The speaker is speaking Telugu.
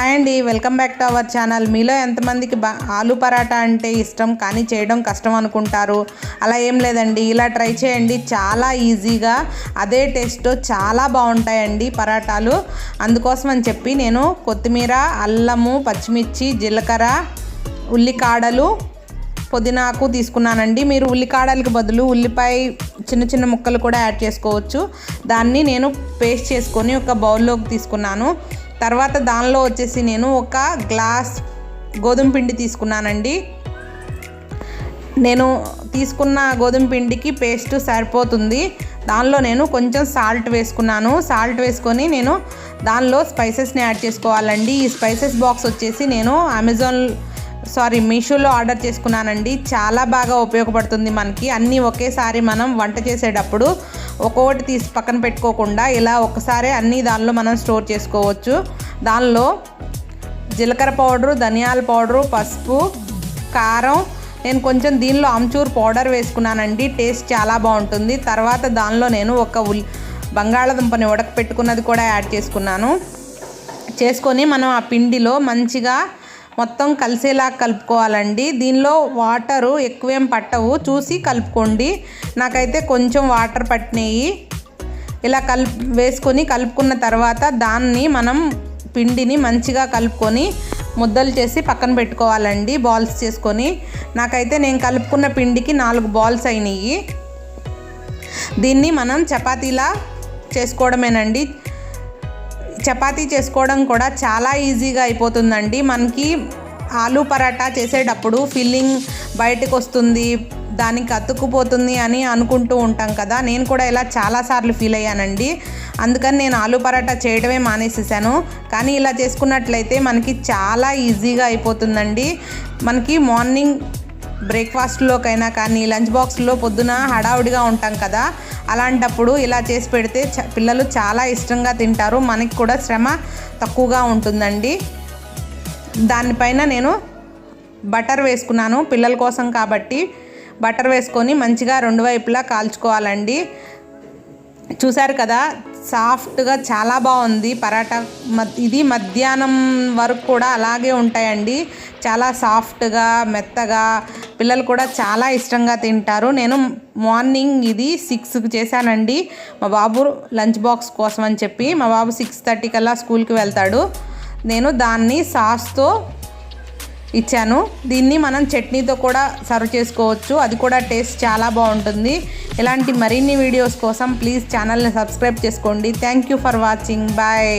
హాయ్ అండి, welcome back to our channel. మీలో ఎంతమందికి ఆలు పరాటా అంటే ఇష్టం కానీ చేయడం కష్టం అనుకుంటారు? అలా ఏం లేదండి, ఇలా ట్రై చేయండి. చాలా ఈజీగా అదే టేస్ట్తో చాలా బాగుంటాయండి పరాటాలు. అందుకోసం అని చెప్పి నేను కొత్తిమీర, అల్లము, పచ్చిమిర్చి, జీలకర్ర, ఉల్లికాడలు, పుదీనాకు తీసుకున్నానండి. మీరు ఉల్లికాడలకు బదులు ఉల్లిపాయ చిన్న చిన్న ముక్కలు కూడా యాడ్ చేసుకోవచ్చు. దాన్ని నేను పేస్ట్ చేసుకొని ఒక బౌల్లోకి తీసుకున్నాను. తర్వాత దానిలో వచ్చేసి నేను ఒక గ్లాస్ గోధుమ పిండి తీసుకున్నానండి. నేను తీసుకున్న గోధుమ పిండికి పేస్ట్ సరిపోతుంది. దానిలో నేను కొంచెం సాల్ట్ వేసుకున్నాను. సాల్ట్ వేసుకొని నేను దానిలో స్పైసెస్ని యాడ్ చేసుకోవాలండి. ఈ స్పైసెస్ బాక్స్ వచ్చేసి నేను మీషోలో ఆర్డర్ చేసుకున్నానండి. చాలా బాగా ఉపయోగపడుతుంది మనకి. అన్నీ ఒకేసారి మనం వంట చేసేటప్పుడు ఒక్కొక్కటి తీసి పక్కన పెట్టుకోకుండా ఇలా ఒకసారి అన్నీ దానిలో మనం స్టోర్ చేసుకోవచ్చు. దానిలో జీలకర్ర పౌడరు, ధనియాల పౌడరు, పసుపు, కారం, నేను కొంచెం దీనిలో ఆమ్చూర్ పౌడర్ వేసుకున్నానండి. టేస్ట్ చాలా బాగుంటుంది. తర్వాత దానిలో నేను ఒక బంగాళదుంపని ఉడకపెట్టుకున్నది కూడా యాడ్ చేసుకొని మనం ఆ పిండిలో మంచిగా మొత్తం కలిసేలా కలుపుకోవాలండి. దీనిలో వాటరు ఎక్కువేం పట్టవు, చూసి కలుపుకోండి. నాకైతే కొంచెం వాటర్ పట్టినాయి. ఇలా వేసుకొని కలుపుకున్న తర్వాత దాన్ని మనం పిండిని మంచిగా కలుపుకొని ముద్దలు చేసి పక్కన పెట్టుకోవాలండి, బాల్స్ చేసుకొని. నాకైతే నేను కలుపుకున్న పిండికి 4 బాల్స్ అయినాయి. దీన్ని మనం చపాతీలా చేసుకోవడమేనండి. చపాతీ చేసుకోవడం కూడా చాలా ఈజీగా అయిపోతుందండి. మనకి ఆలు పరాటా చేసేటప్పుడు ఫిల్లింగ్ బయటకు వస్తుంది, దానికి అతుక్కుపోతుంది అని అనుకుంటూ ఉంటాం కదా. నేను కూడా ఇలా చాలాసార్లు ఫీల్ అయ్యానండి. అందుకని నేను ఆలు పరాటా చేయడమే మానేసేసాను. కానీ ఇలా చేసుకున్నట్లయితే మనకి చాలా ఈజీగా అయిపోతుందండి. మనకి మార్నింగ్ బ్రేక్ఫాస్ట్లోకైనా కానీ లంచ్ బాక్స్లో పొద్దున హడావుడిగా ఉంటాం కదా, అలాంటప్పుడు ఇలా చేసి పెడితే పిల్లలు చాలా ఇష్టంగా తింటారు. మనకి కూడా శ్రమ తక్కువగా ఉంటుందండి. దానిపైన నేను బటర్ వేసుకున్నాను, పిల్లల కోసం కాబట్టి. బటర్ వేసుకొని మంచిగా 2 వైపులా కాల్చుకోవాలండి. చూసారు కదా, సాఫ్ట్గా చాలా బాగుంది పరాటా. ఇది మధ్యాహ్నం వరకు కూడా అలాగే ఉంటాయండి. చాలా సాఫ్ట్గా, మెత్తగా, పిల్లలు కూడా చాలా ఇష్టంగా తింటారు. నేను మార్నింగ్ ఇది 6కి చేశానండి, మా బాబు లంచ్ బాక్స్ కోసం అని చెప్పి. మా బాబు 6:30 కల్లా స్కూల్కి వెళ్తాడు. నేను దాన్ని సాస్తో ఇచ్చాను. దీన్ని మనం చట్నీతో కూడా సర్వ్ చేసుకోవచ్చు. అది కూడా టేస్ట్ చాలా బాగుంటుంది. ఇలాంటి మరిన్ని వీడియోస్ కోసం ప్లీజ్ ఛానల్ని సబ్స్క్రైబ్ చేసుకోండి. Thank you for watching. Bye.